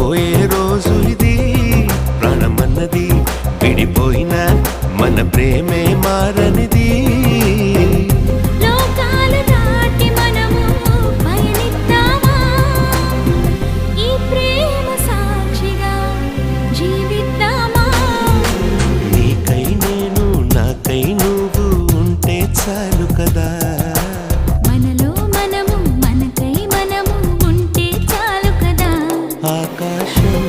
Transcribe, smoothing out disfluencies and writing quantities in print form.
పోయే రోజు ఇది, ప్రాణమన్నది విడిపోయిన మన ప్రేమే మారనిది. లోకాలు దాటి మనము పయనిద్దామా, ఈ ప్రేమ సాక్షిగా జీవిద్దామా. నీకై నేను నాకై నువ్వు ఉంటే చాలు కదా, మనలో మనము మనకై మనము ఉంటే చాలు కదా. ఆకాశం